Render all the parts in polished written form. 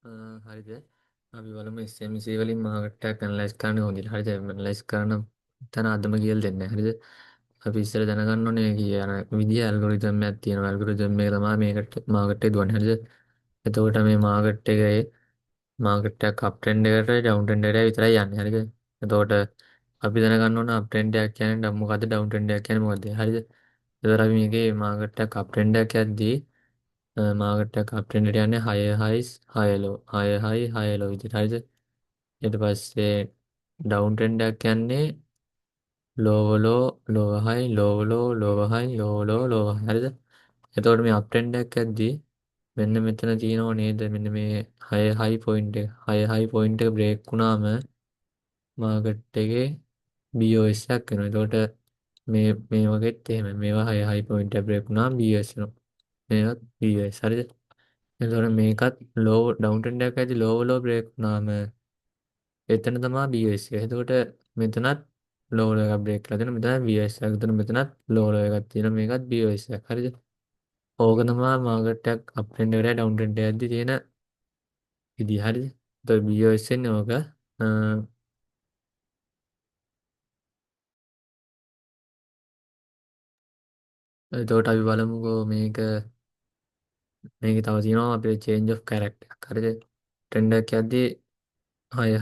හරිද අපි බලමු SMC වලින් මාකට් එකක් ඇනලයිස් කරන්න හොඳින් හරිද ඇනලයිස් කරන තැන අදම කියලා දෙන්න හරිද අපි ඉස්සර දැනගන්න ඕනේ කියන විදිය ඇල්ගොරිතම් එකක් තියෙනවා ඇල්ගොරිතම් එක තමයි මේකට මාකට් එක දුවන්නේ හරිද එතකොට මේ මාකට් එකේ මාකට් එක අප් ට්‍රෙන්ඩ් එකට ඩවුන් ට්‍රෙන්ඩ් එකට විතරයි යන්නේ හරිද එතකොට අපි දැනගන්න ඕන අප් ට්‍රෙන්ඩ් එකක් කියන්නේ මොකද්ද ඩවුන් ට්‍රෙන්ඩ් එකක් කියන්නේ මොකද්ද හරිද එතකොට අපි මේකේ මාකට් එක අප් ට්‍රෙන්ඩ් එකක් යද්දී මාකට් එක අප් ට්‍රෙන්ඩ් එකට යන්නේ higher highs higher low higher high higher low විදිහට හරිද ඊට පස්සේ ඩවුන් ට්‍රෙන්ඩ් එකක් කියන්නේ lower low lower high lower low lower high lower low lower high හරිද එතකොට මේ අප් ට්‍රෙන්ඩ් එකක් යද්දී මෙන්න මෙතන තියෙනව නේද මෙන්න මේ high point එක high point එක බ්‍රේක් වුණාම මාකට් එකේ BOS එකක් වෙනවා එතකොට මේ වගේත් එහෙම මේවා high point එක බ්‍රේක් වුණාම BOS වෙනවා මේවත් BOS හරිද එතකොට මේකත් low down trend එකක් ඇති low break වුණාම එතන තමයි BS එක. එතකොට මෙතනත් low එකක් break කරලා දෙනවා. මෙතන BS එකක්. එතන මෙතනත් low එකක් තියෙනවා. මේකත් BS එකක්. හරිද? ඕක තමයි මාකට් එකක් up trend එකට down trend එකක්දී තියෙන විදිය. හරිද? එතකොට BS එන්නේ ඕක. එතකොට අපි බලමුකෝ මේක තව තියෙනවා අපේ change of character. හරිද? trend එකක් යද්දී high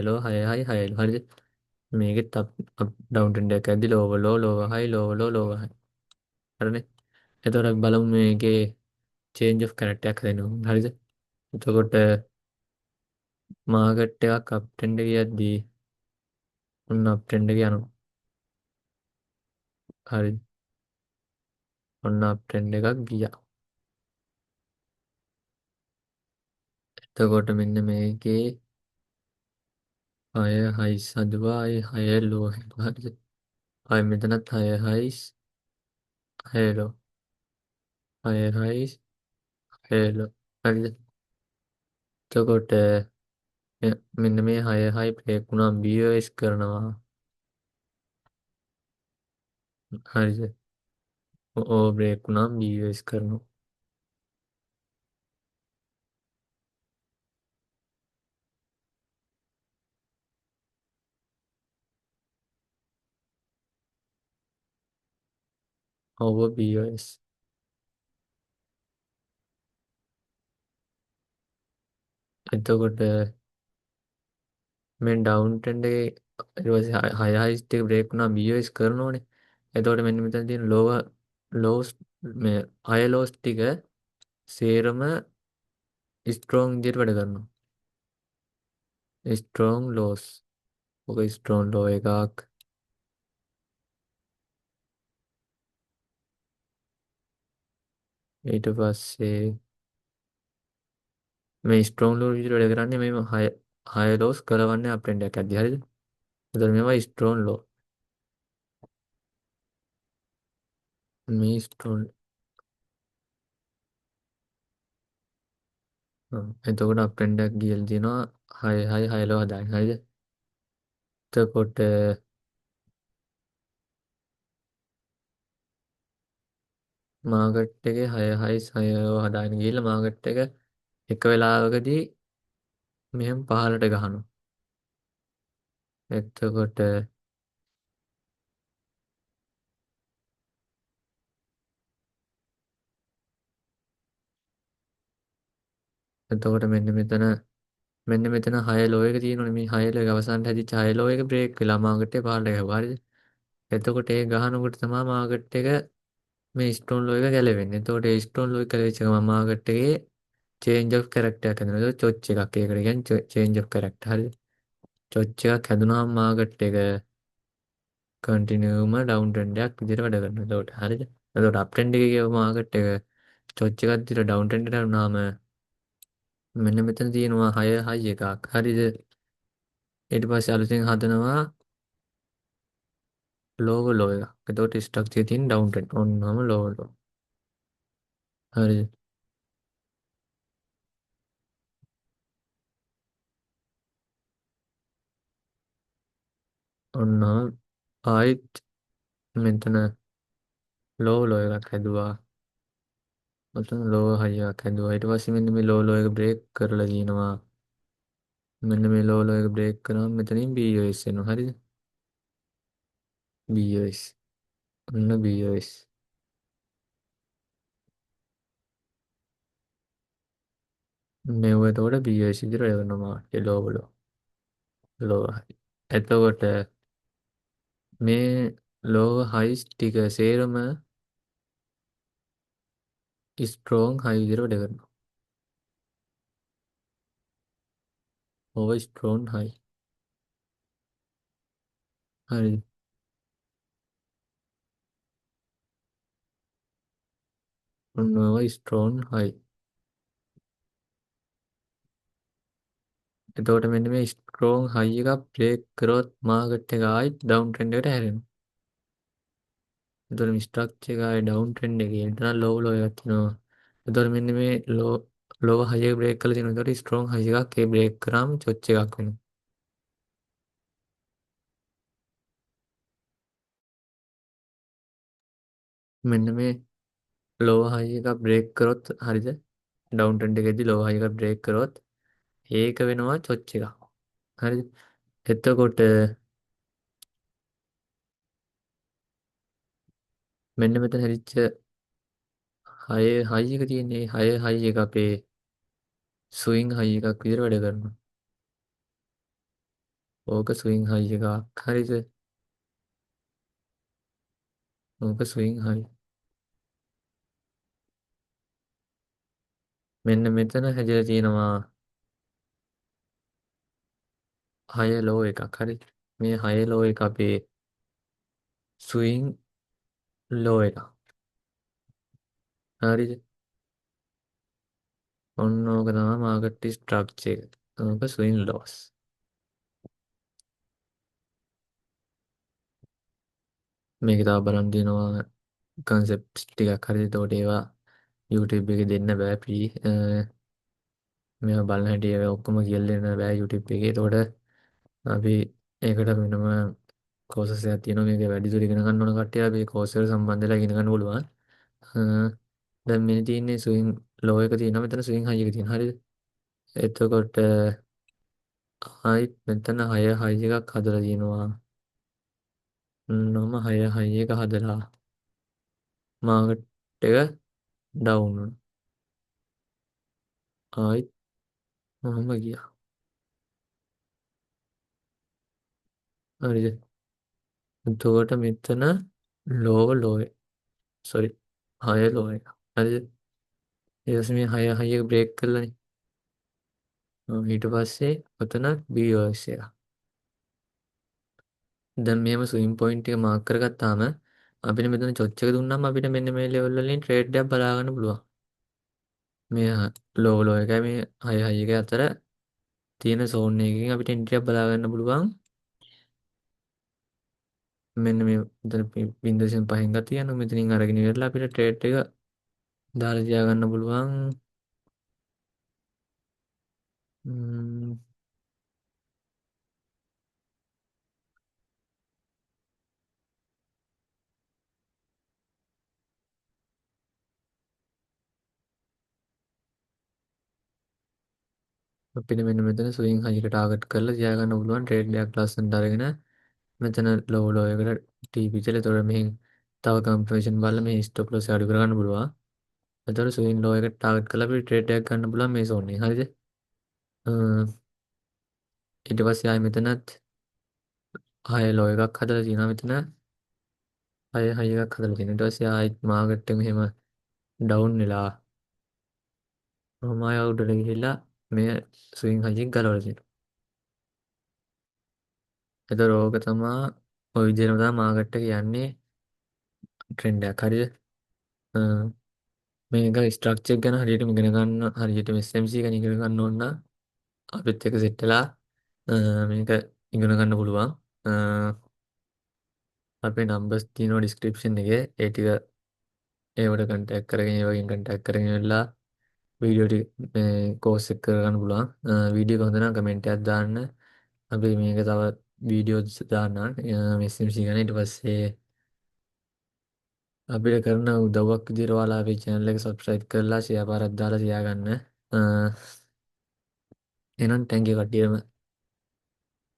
low high low. හරිද? මේකෙත් අප් ඩවුන් ට්‍රෙන්ඩ් එකක් ඇද්දි ලෝව හයි ලෝව හයි හරිනේ එතකොට අපි බලමු මේකේ චේන්ජ් ඔෆ් කැරක්ටර් එකක් හදනවා හරිද එතකොට මාකට් එකක් අප් ට්‍රෙන්ඩ් එක යද්දී ඔන්න අප් ට්‍රෙන්ඩ් එක යනවා හරිද ඔන්න අප් ට්‍රෙන්ඩ් එකක් ගියා එතකොට මෙන්න මේකේ හය හයිස් හදුවා හය ලෝ හරිද අය මෙතනත් හය හයිස් හය ලෝ හය හයිස් හය ලෝ හරිද එතකොට මෙන්න මේ හය හයි බ්‍රේක් වුණාම BOS කරනවා හරිද ඕ බ්‍රේක් වුණාම BOS කරනවා over BOS එතකොට මේ ඩවුන් ට්‍රෙන්ඩ් එකේ ඊට පස්සේ හය හයිස් ටික බ්‍රේක් වුණාම BOS කරනෝනේ එතකොට මෙන්න මෙතන තියෙන ලෝස් මේ හය ලෝස් ටික සේරම ස්ට්‍රෝං විදියට වැඩ කරනවා ස්ට්‍රෝං ලෝස් ඔක ස්ට්‍රෝං ලෝ එකක් ඊට පස්සේ මේ ස්ට්‍රෝං ලෝ විදියට වැඩ කරන්නේ මේ හය ලෝස් කරවන්නේ අප් ට්‍රෙන්ඩ් එකක් ඇද්දි හරිද එතකොට මේවා ස්ට්‍රෝං ලෝ මේ ස්ට්‍රෝං එතකොට අප් ට්‍රෙන්ඩ් එකක් ගියලා තියෙනවා හය ලෝ හදාගෙන හරිද එතකොට මාකට් එකේ හය හයිස් හය ලෝ හදාගෙන ගිහිල්ලා මාකට් එක එක වෙලාවකදී මෙහෙම පහළට ගහනවා එතකොට මෙන්න මෙතන හය ලෝ එක තියෙනවනේ මේ හය ලෝ එක අවසානට හැදිච්ච හය ලෝ එක බ්‍රේක් වෙලා මාකට් එක පහළට ගැහුවා හරිද එතකොට ඒ ගහනකොට තමයි මාකට් එක මේ ස්ටෝන් ලෝ එක ගැලවෙන්නේ එතකොට ඒ ස්ටෝන් ලෝ එක ගැලවිච්ච ගමන් මාකට් එකේ චේන්ජ් ඔෆ් කැරක්ටර් එකක් හැදෙනවා ඒක චොච් එකක් ඒකට කියන්නේ චේන්ජ් ඔෆ් කැරක්ටර් හරිද චොච් එකක් හැදුනහම මාකට් එක කන්ටිනියුම ඩවුන් ට්‍රෙන්ඩ් එකක් විදිහට වැඩ කරනවා එතකොට හරිද එතකොට අප් ට්‍රෙන්ඩ් එකේ ගිය මාකට් එක චොච් එකක් විදිහට ඩවුන් ට්‍රෙන්ඩ් එකට වුණාම මෙන්න මෙතන තියෙනවා හයි එකක් හරිද ඊට පස්සේ අලුතෙන් හදනවා ලෝව ලෝ එකක් එතකොට ස්ට්‍රක්චර් තියෙන ඩවුන් ට්‍රෙන්ඩ් ඔන්නම ලෝව ලෝ හරිද ඔන්නම ආයිත් මෙතන ලෝව ලෝ එකක් හැදුවා ඔතන ලෝ හයියක් හැදුවා. ඊට පස්සේ මෙන්න මේ ලෝ එක බ්‍රේක් කරලා දිනවා. මෙන්න මේ ලෝ එක බ්‍රේක් කරාම මෙතනින් BOS එනවා. හරිද? BOS. ඔන්න BOS. මෙව එතකොට BOS විදිහට එවනවා. ඒ ලෝ හයි. එතකොට මේ ලෝ හයිස් ටික සේරම ස්ට්‍රෝං හයි විදිහට වැඩ කරනවා. ඕව ස්ට්‍රෝන් හයි. හරි. ඔන්න ඕව ස්ට්‍රෝන් හයි. එතකොට මෙන්න මේ ස්ට්‍රෝං හයි එක බ්‍රේක් කරොත් මාකට් එක ආයි ඩවුන් ට්‍රෙන්ඩ් එකට හැරෙනවා. එතකොට මේ ස්ට්‍රක්චර් එක ආයි ඩවුන් ට්‍රෙන්ඩ් එකේ එතන ලෝ එකක් තියෙනවා. එතකොට මෙන්න මේ ලෝ හයි එක බ්‍රේක් කරලා තියෙනවා. එතකොට ස්ට්‍රෝං හයි එකක් ඒ බ්‍රේක් කරාම චොච් එකක් වෙනවා. මෙන්න මේ ලෝ හයි එක බ්‍රේක් කරොත් හරිද? ඩවුන් ට්‍රෙන්ඩ් එකේදී ලෝ හයි එක බ්‍රේක් කරොත් ඒක වෙනවා චොච් එකක්. හරිද? එතකොට මෙන්න මෙතන හැදිච්ච හයි එක තියෙන්නේ හයි එක අපේ ස්විං හයි එකක් විදිහට වැඩ කරනවා. ඕක ස්විං හයි එකක්. හරිද? ඕක ස්විං හයි. මෙන්න මෙතන හැදිලා තියෙනවා හය ලෝ එකක්. හරි. මේ හය ලෝ එක අපේ ස්විං ලෝ එක. හරිද? ඔන්න ඕක තමයි මාකට් ස්ට්‍රක්චර් එක. ඕක ස්විං ලෝස්. මේක තව බලන් දිනවා කන්සෙප්ට්ස් ටිකක්. හරිද? එතකොට ඒවා YouTube එකේ දෙන්න බෑ ප්ලී. මේවා බලන හැටි ඒවා ඔක්කොම කියලා දෙන්න බෑ YouTube එකේ. එතකොට අපි ඒකට වෙනම කෝසස් එකක් තියෙනවා. මේක වැඩිදුර ඉගෙන ගන්න ඕන කට්ටිය අපි කෝස් එකට සම්බන්ධ වෙලා ඉගෙන ගන්න පුළුවන්. අ, දැන් මේ තියෙන්නේ ස්විං ලෝ එක තියෙනවා. මෙතන ස්විං හයි එක තියෙනවා. හරිද? එතකොට ආයිත් මෙතන හයි එකක් හදලා තියෙනවා. නම හයි එක හදලා මාකට් එක ඩවුන් වුණා. ආයිත් මම ගියා. හරිද? එතකොට මෙතන ලෝ සෝරි හය ලෝ එක. හරිද? ඊට පස්සේ මේ හයි එක බ්‍රේක් කරලානේ. ඊට පස්සේ ඔතන BOS එක. දැන් මෙහෙම ස්විං පොයින්ට් එක මාක් කරගත්තාම අපිට මෙතන චොච් එක දුන්නාම අපිට මෙන්න මේ ලෙවල් වලින් ට්‍රේඩ් එකක් බලා ගන්න පුළුවන්. මේ ලෝ එකයි මේ හයි එක අතර තියෙන සෝන් එකකින් අපිට එන්ට්‍රියක් බලා ගන්න පුළුවන්. මෙන්න මේ මෙතන 0.5න් ගතිය යනවා. මෙතනින් අරගෙන ඉවරලා අපිට ට්‍රේඩ් එක දාලා තියා ගන්න පුළුවන්. ම්ම්, අපිට මෙන්න මෙතන ස්විං හයි එක ටාගට් කරලා තියා ගන්න පුළුවන් ට්‍රේඩ් එකක් ලස්සනට අරගෙන මෙතන ලෝ එකට TP කියලා. ඒතකොට මෙහෙන් තව කන්ෆර්මේෂන් බලලා මේ ස්ටොප් ලොස් අඩු කර ගන්න පුළුවන්. එතකොට ස්විං ලෝ එකට ටාගට් කරලා අපිට ට්‍රේඩ් එකක් ගන්න පුළුවන් මේ zone එකේ. හරිද? අ, ඊට පස්සේ ආයෙ මෙතනත් හය ලෝ එකක් හදලා තියෙනවා. මෙතන හයි එකක් හදලා තියෙනවා. ඊට පස්සේ ආයෙත් මාකට් එක මෙහෙම ඩවුන් වෙලා මම ආයෙ අවුටට ගිහිල්ලා මේ ස්විං හයි එක ගලවලා තියෙනවා. එතකොට ඕක තමයි ඔය විදිහටම තමයි මාකට් එක යන්නේ ට්‍රෙන්ඩ් එකක්. හරිද? අ, මේක ස්ට්‍රක්චර් ගැන හරියටම ඉගෙන ගන්න හරියටම SMC ගැන ඉගෙන ගන්න ඕන නම් අපිත් එක්ක සෙට් වෙලා මේක ඉගෙන ගන්න පුළුවන්. අ, අපේ නම්බර්ස් තියෙනවා ඩිස්ක්‍රිප්ෂන් එකේ. ඒ ටික ඒවට කන්ටැක්ට් කරගෙන ඒ වගේ කන්ටැක්ට් කරගෙන ඉවරලා වීඩියෝ ටික මේ කෝස් එක කරගන්න පුළුවන්. වීඩියෝ එක හොඳ නම් කමෙන්ට් එකක් දාන්න. අපි මේක තව වීඩියෝස් දාන්නම් SMC ගැන. ඊට පස්සේ අපිට කරන උදව්වක් විදිහට ඔයාලා අපේ channel එක subscribe කරලා share පාරක් දාලා තියාගන්න. එහෙනම් thank you කට්ටියටම.